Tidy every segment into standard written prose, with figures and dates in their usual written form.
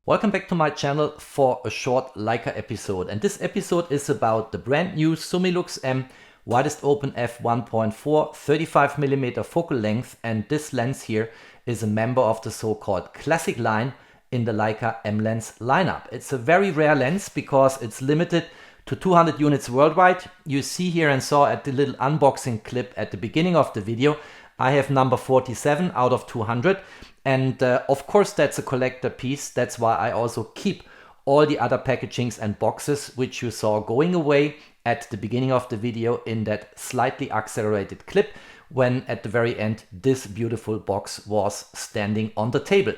Welcome back to my channel for a short Leica episode, and this episode is about the brand new Summilux-M widest open f1.4 35mm focal length, and this lens here is a member of the so-called classic line in the Leica-M lens lineup. It's a very rare lens because it's limited to 200 units worldwide. You see here and saw at the little unboxing clip at the beginning of the video, I have number 47 out of 200. And of course that's a collector piece. That's why I also keep all the other packagings and boxes which you saw going away at the beginning of the video in that slightly accelerated clip, when at the very end this beautiful box was standing on the table.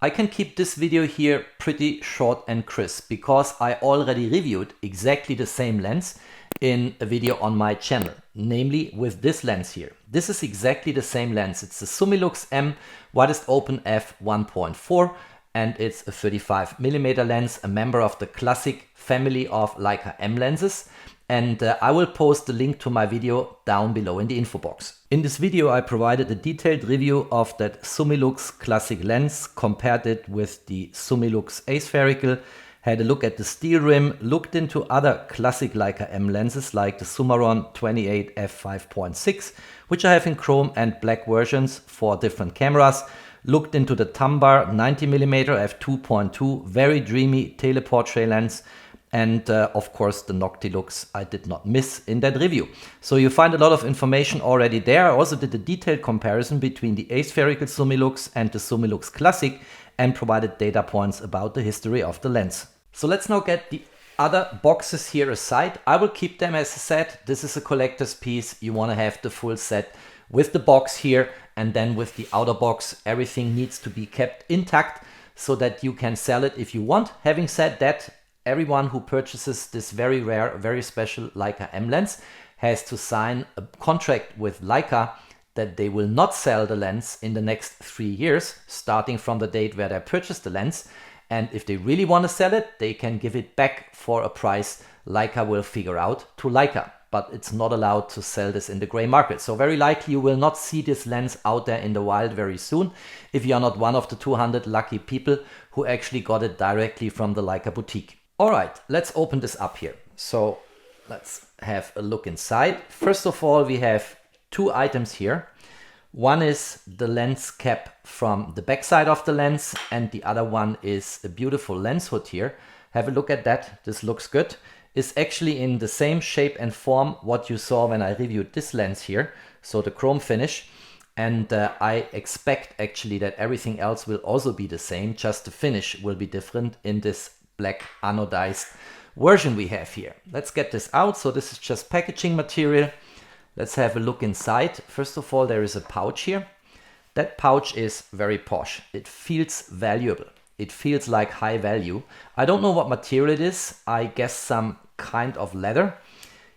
I can keep this video here pretty short and crisp because I already reviewed exactly the same lens in a video on my channel, namely with this lens here. This is exactly the same lens. It's the Summilux-M widest open f1.4 and it's a 35mm lens, a member of the classic family of Leica-M lenses. And I will post the link to my video down below in the info box. In this video I provided a detailed review of that Summilux classic lens, compared it with the Summilux aspherical, had a look at the steel rim, looked into other classic Leica-M lenses like the Sumaron 28 f5.6, which I have in chrome and black versions for different cameras, looked into the Tambar 90mm f2.2 very dreamy teleportrait lens, and of course the Noctilux I did not miss in that review. So you find a lot of information already there. I also did a detailed comparison between the aspherical Summilux and the Summilux Classic and provided data points about the history of the lens. So let's now get the other boxes here aside. I will keep them as a set. This is a collector's piece. You want to have the full set with the box here, and then with the outer box everything needs to be kept intact so that you can sell it if you want. Having said that, everyone who purchases this very rare, very special Leica-M lens has to sign a contract with Leica that they will not sell the lens in the next 3 years, starting from the date where they purchased the lens. And if they really want to sell it, they can give it back for a price Leica will figure out to Leica. But it's not allowed to sell this in the gray market. So very likely you will not see this lens out there in the wild very soon if you are not one of the 200 lucky people who actually got it directly from the Leica boutique. All right, let's open this up here. So let's have a look inside. First of all, we have two items here. One is the lens cap from the back side of the lens, and the other one is a beautiful lens hood here. Have a look at that. This looks good. It's actually in the same shape and form what you saw when I reviewed this lens here. So the chrome finish. And I expect actually that everything else will also be the same, just the finish will be different in this black anodized version we have here. Let's get this out. So this is just packaging material. Let's have a look inside. First of all, there is a pouch here. That pouch is very posh. It feels valuable. It feels like high value. I don't know what material it is. I guess some kind of leather.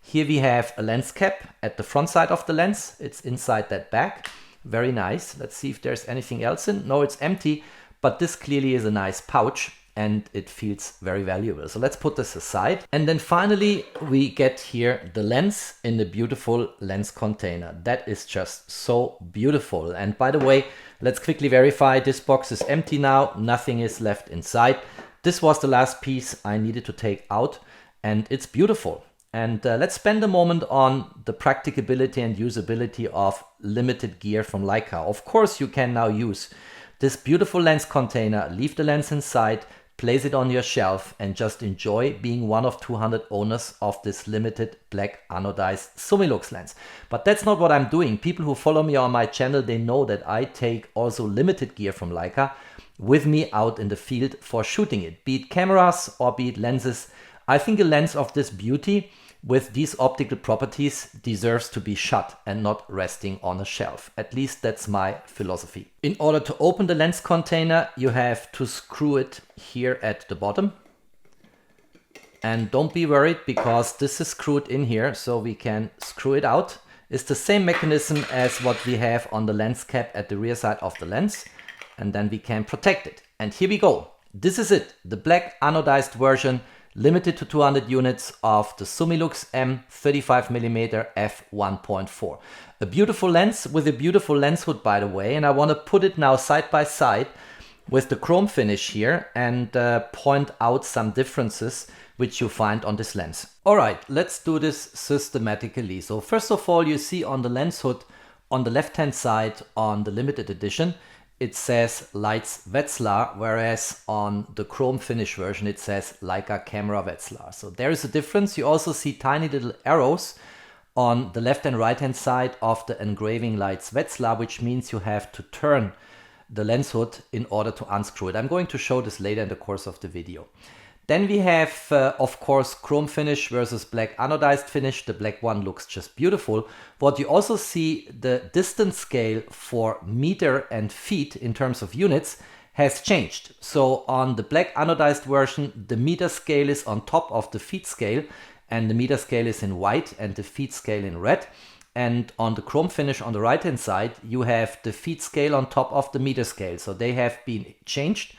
Here we have a lens cap at the front side of the lens. It's inside that bag. Very nice. Let's see if there's anything else in. No, it's empty, but this clearly is a nice pouch and it feels very valuable. So let's put this aside. And then finally we get here the lens in the beautiful lens container. That is just so beautiful. And by the way, let's quickly verify this box is empty now. Nothing is left inside. This was the last piece I needed to take out, and it's beautiful. And let's spend a moment on the practicability and usability of limited gear from Leica. Of course, you can now use this beautiful lens container, leave the lens inside, place it on your shelf, and just enjoy being one of 200 owners of this limited black anodized Summilux lens. But that's not what I'm doing. People who follow me on my channel, they know that I take also limited gear from Leica with me out in the field for shooting it, be it cameras or be it lenses. I think a lens of this beauty with these optical properties deserves to be shut and not resting on a shelf. At least that's my philosophy. In order to open the lens container, you have to screw it here at the bottom. And don't be worried, because this is screwed in here, so we can screw it out. It's the same mechanism as what we have on the lens cap at the rear side of the lens. And then we can protect it. And here we go. This is it, the black anodized version, limited to 200 units of the Summilux-M 35mm f1.4. A beautiful lens with a beautiful lens hood, by the way, and I want to put it now side by side with the chrome finish here and point out some differences which you find on this lens. Alright, let's do this systematically. So first of all, you see on the lens hood on the left hand side on the limited edition, it says Leica Wetzlar, whereas on the chrome finish version it says Leica Camera Wetzlar. So there is a difference. You also see tiny little arrows on the left and right hand side of the engraving Leica Wetzlar, which means you have to turn the lens hood in order to unscrew it. I'm going to show this later in the course of the video. Then we have, of course, chrome finish versus black anodized finish. The black one looks just beautiful. But you also see the distance scale for meter and feet in terms of units has changed. So on the black anodized version, the meter scale is on top of the feet scale, and the meter scale is in white and the feet scale in red. And on the chrome finish on the right hand side, you have the feet scale on top of the meter scale. So they have been changed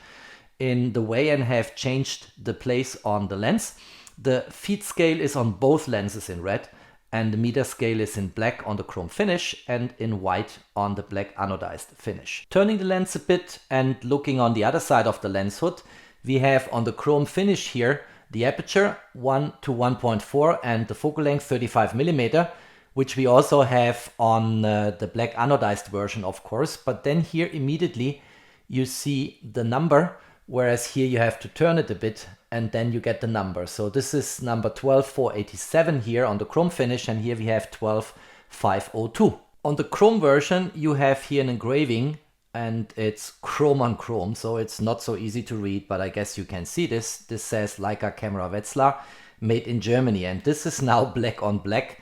in the way and have changed the place on the lens. The feet scale is on both lenses in red, and the meter scale is in black on the chrome finish and in white on the black anodized finish. Turning the lens a bit and looking on the other side of the lens hood, we have on the chrome finish here the aperture 1 to 1.4 and the focal length 35mm, which we also have on the black anodized version, of course. But then here immediately you see the number, whereas here you have to turn it a bit and then you get the number. So this is number 12487 here on the chrome finish, and here we have 12502. On the chrome version you have here an engraving, and it's chrome on chrome, so it's not so easy to read, but I guess you can see this. This says Leica Camera Wetzlar, made in Germany, and this is now black on black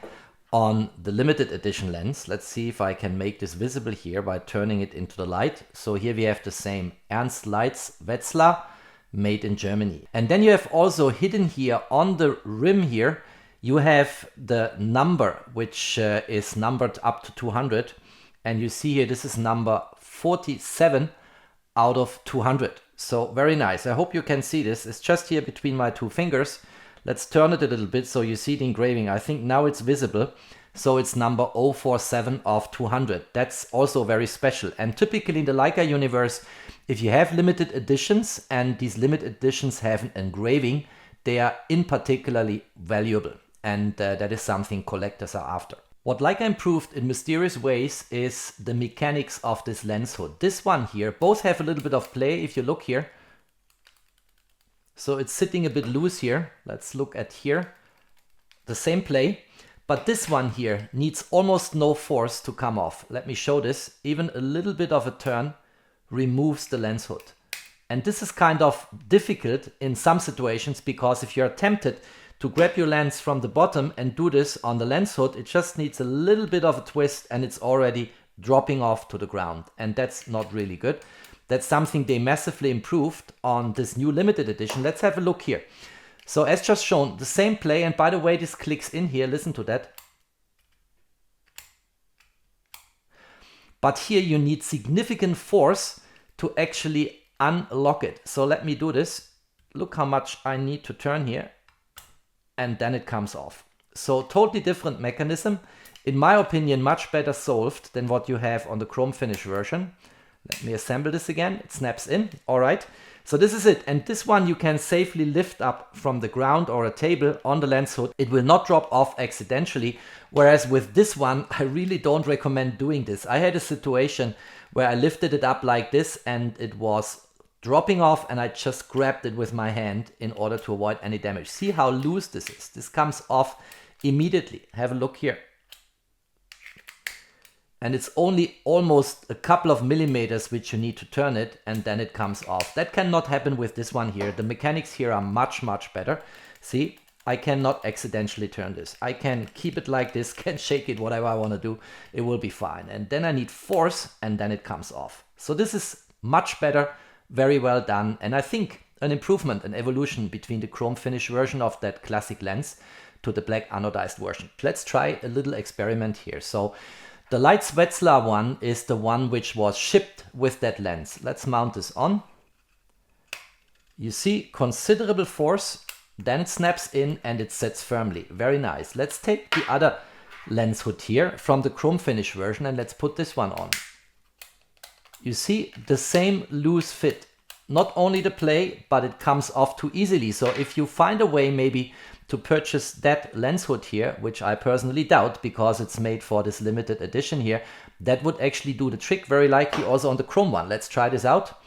on the limited edition lens. Let's see if I can make this visible here by turning it into the light. So here we have the same Ernst Leica Wetzlar, made in Germany. And then you have also hidden here on the rim here, you have the number, which is numbered up to 200. And you see here, this is number 47 out of 200. So very nice. I hope you can see this. It's just here between my two fingers. Let's turn it a little bit so you see the engraving. I think now it's visible. So it's number 047 of 200. That's also very special. And typically in the Leica universe, if you have limited editions and these limited editions have an engraving, they are in particularly valuable. And that is something collectors are after. What Leica improved in mysterious ways is the mechanics of this lens hood. This one here, both have a little bit of play if you look here. So it's sitting a bit loose here. Let's look at here. The same play, but this one here needs almost no force to come off. Let me show this. Even a little bit of a turn removes the lens hood. And this is kind of difficult in some situations, because if you're tempted to grab your lens from the bottom and do this on the lens hood, it just needs a little bit of a twist and it's already dropping off to the ground. And that's not really good. That's something they massively improved on this new limited edition. Let's have a look here. So as just shown, the same play, and by the way, this clicks in here, listen to that. But here you need significant force to actually unlock it. So let me do this. Look how much I need to turn here, and then it comes off. So totally different mechanism. In my opinion, much better solved than what you have on the chrome finish version. Let me assemble this again. It snaps in. All right. So this is it. And this one you can safely lift up from the ground or a table on the lens hood. It will not drop off accidentally. Whereas with this one, I really don't recommend doing this. I had a situation where I lifted it up like this and it was dropping off, and I just grabbed it with my hand in order to avoid any damage. See how loose this is. This comes off immediately. Have a look here. And it's only almost a couple of millimeters which you need to turn it, and then it comes off. That cannot happen with this one here. The mechanics here are much, much better. See, I cannot accidentally turn this. I can keep it like this, can shake it, whatever I want to do, it will be fine. And then I need force, and then it comes off. So this is much better, very well done. And I think an improvement, an evolution between the chrome finish version of that classic lens to the black anodized version. Let's try a little experiment here. So the Leica one is the one which was shipped with that lens. Let's mount this on. You see considerable force, then it snaps in and it sits firmly. Very nice. Let's take the other lens hood here from the chrome finish version and let's put this one on. You see the same loose fit. Not only the play, but it comes off too easily. So if you find a way maybe to purchase that lens hood here, which I personally doubt because it's made for this limited edition here, that would actually do the trick, very likely also on the chrome one. Let's try this out.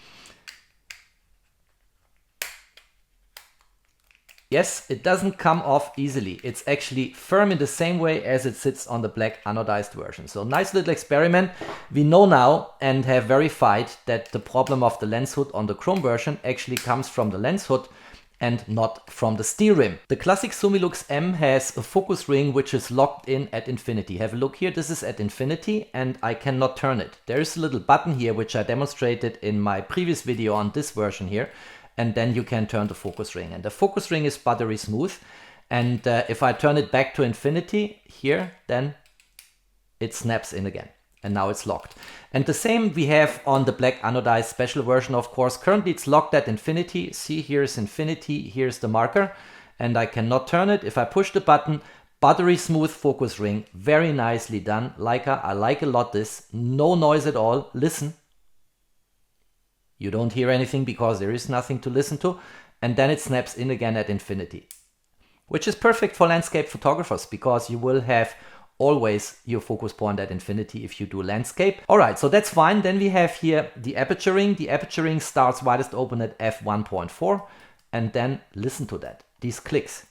Yes, it doesn't come off easily. It's actually firm in the same way as it sits on the black anodized version. So nice little experiment. We know now and have verified that the problem of the lens hood on the chrome version actually comes from the lens hood and not from the steel rim. The classic Summilux-M has a focus ring which is locked in at infinity. Have a look here, this is at infinity and I cannot turn it. There is a little button here which I demonstrated in my previous video on this version here. And then you can turn the focus ring. And the focus ring is buttery smooth. And if I turn it back to infinity here, then it snaps in again. And now it's locked. And the same we have on the black anodized special version, of course. Currently it's locked at infinity. See, here's infinity, here's the marker. And I cannot turn it. If I push the button, buttery smooth focus ring. Very nicely done. Leica, I like a lot this. No noise at all. Listen. You don't hear anything because there is nothing to listen to. And then it snaps in again at infinity. Which is perfect for landscape photographers because you will have always your focus point at infinity if you do landscape. Alright, so that's fine. Then we have here the aperture ring. The aperture ring starts widest open at f1.4. And then listen to that. These clicks.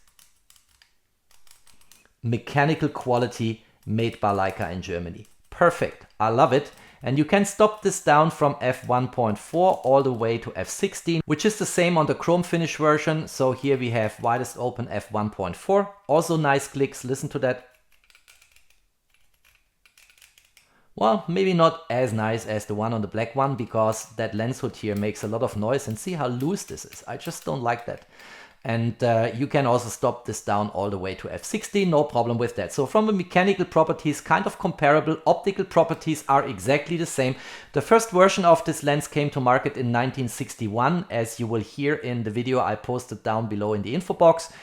Mechanical quality made by Leica in Germany. Perfect. I love it. And you can stop this down from f1.4 all the way to f16, which is the same on the chrome finish version. So here we have widest open f1.4. Also nice clicks, listen to that. Well, maybe not as nice as the one on the black one because that lens hood here makes a lot of noise and see how loose this is. I just don't like that. And you can also stop this down all the way to f16, no problem with that. So from the mechanical properties, kind of comparable. Optical properties are exactly the same. The first version of this lens came to market in 1961, as you will hear in the video I posted down below in the info box,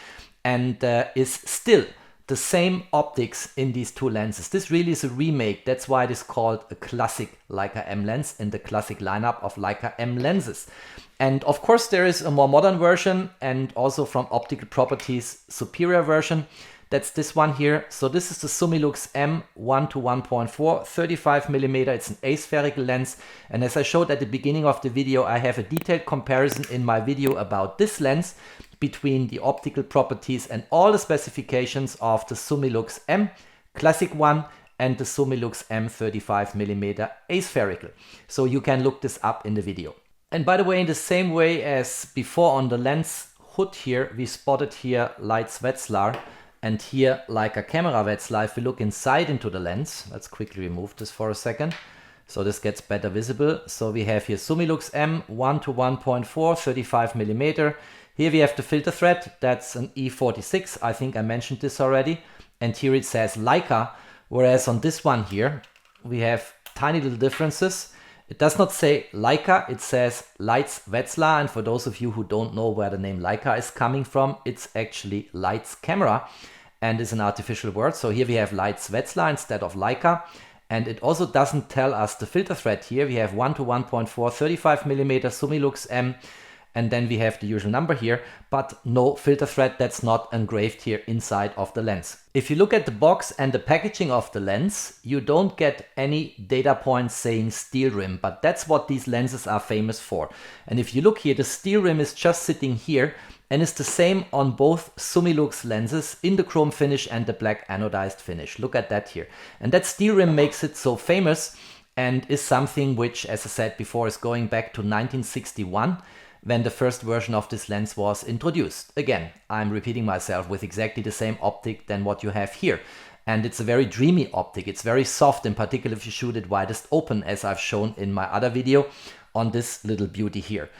and is still the same optics in these two lenses. This really is a remake. That's why it is called a classic Leica-M lens in the classic lineup of Leica-M lenses. And of course there is a more modern version and also from optical properties superior version. That's this one here. So this is the Summilux-M 1:1.4, 35mm. It's an aspherical lens. And as I showed at the beginning of the video, I have a detailed comparison in my video about this lens between the optical properties and all the specifications of the Summilux-M classic one and the Summilux-M 35mm aspherical. So you can look this up in the video. And by the way, in the same way as before on the lens hood here, we spotted here Leica and here Leica camera Wetzlar. If we look inside into the lens, let's quickly remove this for a second. So this gets better visible. So we have here Summilux-M 1:1.4, 35mm. Here we have the filter thread. That's an E46. I think I mentioned this already. And here it says Leica, whereas on this one here, we have tiny little differences. It does not say Leica, it says Leica Wetzlar, and for those of you who don't know where the name Leica is coming from, it's actually Leitz camera and is an artificial word. So here we have Leica Wetzlar instead of Leica, and it also doesn't tell us the filter thread here. We have 1:1.4, 35mm Summilux-M, and then we have the usual number here, but no filter thread. That's not engraved here inside of the lens. If you look at the box and the packaging of the lens, you don't get any data points saying steel rim, but that's what these lenses are famous for. And if you look here, the steel rim is just sitting here and it's the same on both Summilux lenses in the chrome finish and the black anodized finish. Look at that here. And that steel rim makes it so famous and is something which, as I said before, is going back to 1961. when the first version of this lens was introduced. Again, I'm repeating myself, with exactly the same optic than what you have here. And it's a very dreamy optic. It's very soft, in particular if you shoot it widest open, as I've shown in my other video on this little beauty here.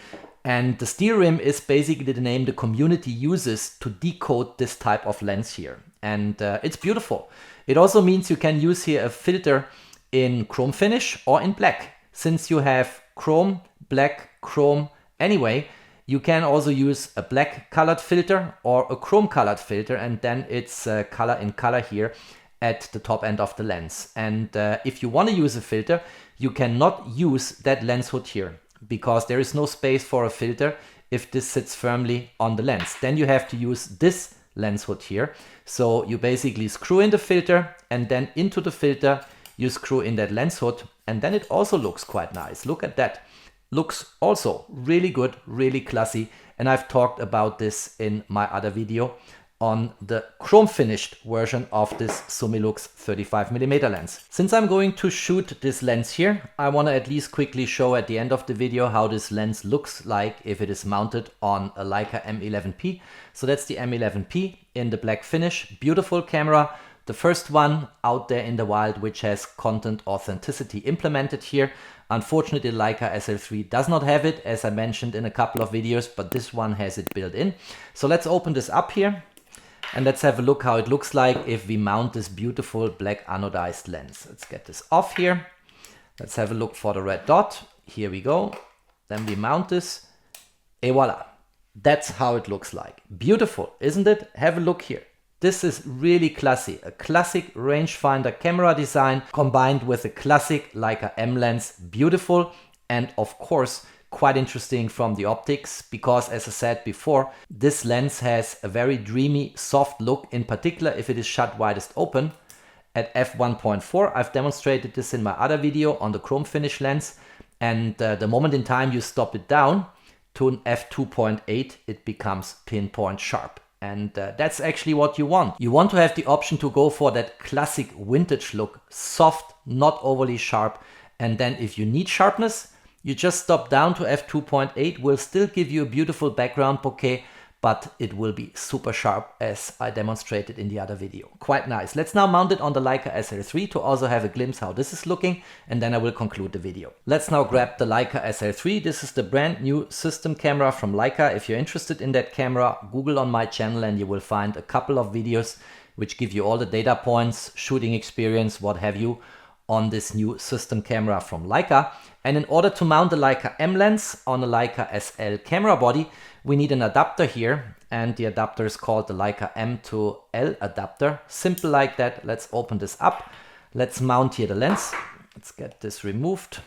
And the steel rim is basically the name the community uses to decode this type of lens here. And it's beautiful. It also means you can use here a filter in chrome finish or in black. Since you have chrome, black, chrome anyway, you can also use a black colored filter or a chrome colored filter, and then it's color in color here at the top end of the lens. And if you want to use a filter, you cannot use that lens hood here, because there is no space for a filter if this sits firmly on the lens. Then you have to use this lens hood here. So you basically screw in the filter, and then into the filter you screw in that lens hood, and then it also looks quite nice. Look at that. Looks also really good, really classy, and I've talked about this in my other video on the chrome finished version of this Summilux 35mm lens. Since I'm going to shoot this lens here, I want to at least quickly show at the end of the video how this lens looks like if it is mounted on a Leica M11P. So that's the M11P in the black finish. Beautiful camera. The first one out there in the wild which has content authenticity implemented here. Unfortunately, Leica SL3 does not have it, as I mentioned in a couple of videos, but this one has it built in. So let's open this up here and let's have a look how it looks like if we mount this beautiful black anodized lens. Let's get this off here. Let's have a look for the red dot. Here we go. Then we mount this. Et voila. That's how it looks like. Beautiful, isn't it? Have a look here. This is really classy, a classic rangefinder camera design combined with a classic Leica-M lens. Beautiful, and of course quite interesting from the optics, because as I said before, this lens has a very dreamy, soft look, in particular if it is shut widest open at f1.4. I've demonstrated this in my other video on the chrome finish lens, and the moment in time you stop it down to an f2.8, it becomes pinpoint sharp. And that's actually what you want. You want to have the option to go for that classic vintage look, soft, not overly sharp. And then if you need sharpness, you just stop down to f2.8, will still give you a beautiful background bokeh, but it will be super sharp, as I demonstrated in the other video. Quite nice. Let's now mount it on the Leica SL3 to also have a glimpse how this is looking, and then I will conclude the video. Let's now grab the Leica SL3. This is the brand new system camera from Leica. If you're interested in that camera, Google on my channel and you will find a couple of videos which give you all the data points, shooting experience, what have you, on this new system camera from Leica. And in order to mount the Leica-M lens on a Leica SL camera body, we need an adapter here, and the adapter is called the Leica-M to L adapter. Simple like that. Let's open this up. Let's mount here the lens. Let's get this removed.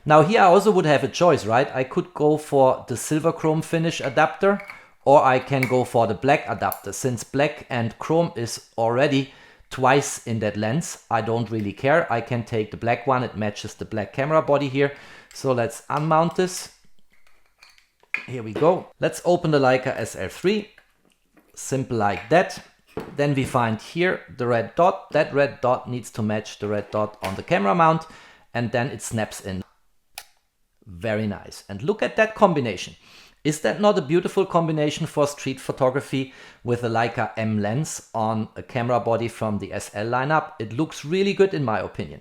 Now here I also would have a choice, right? I could go for the silver chrome finish adapter, or I can go for the black adapter. Since black and chrome is already twice in that lens, I don't really care. I can take the black one, it matches the black camera body here. So let's unmount this. Here we go. Let's open the Leica SL3. Simple like that. Then we find here the red dot. That red dot needs to match the red dot on the camera mount, and then it snaps in. Very nice. And look at that combination. Is that not a beautiful combination for street photography with a Leica-M lens on a camera body from the SL lineup? It looks really good in my opinion.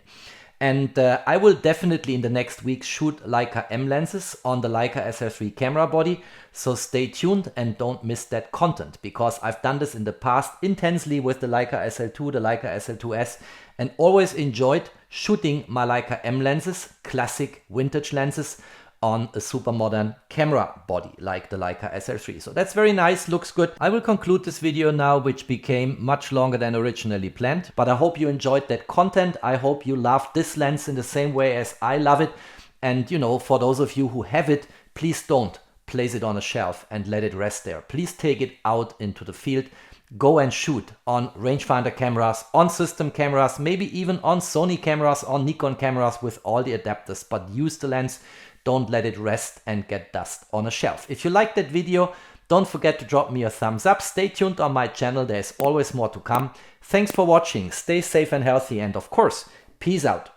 And I will definitely in the next week shoot Leica-M lenses on the Leica SL3 camera body. So stay tuned and don't miss that content, because I've done this in the past intensely with the Leica SL2, the Leica SL2S, and always enjoyed shooting my Leica-M lenses, classic vintage lenses, on a super modern camera body like the Leica SL3. So that's very nice, looks good. I will conclude this video now, which became much longer than originally planned, but I hope you enjoyed that content. I hope you loved this lens in the same way as I love it. And you know, for those of you who have it, please don't place it on a shelf and let it rest there. Please take it out into the field. Go and shoot on rangefinder cameras, on system cameras, maybe even on Sony cameras, on Nikon cameras with all the adapters, but use the lens. Don't let it rest and get dust on a shelf. If you liked that video, don't forget to drop me a thumbs up. Stay tuned on my channel. There's always more to come. Thanks for watching. Stay safe and healthy. And of course, peace out.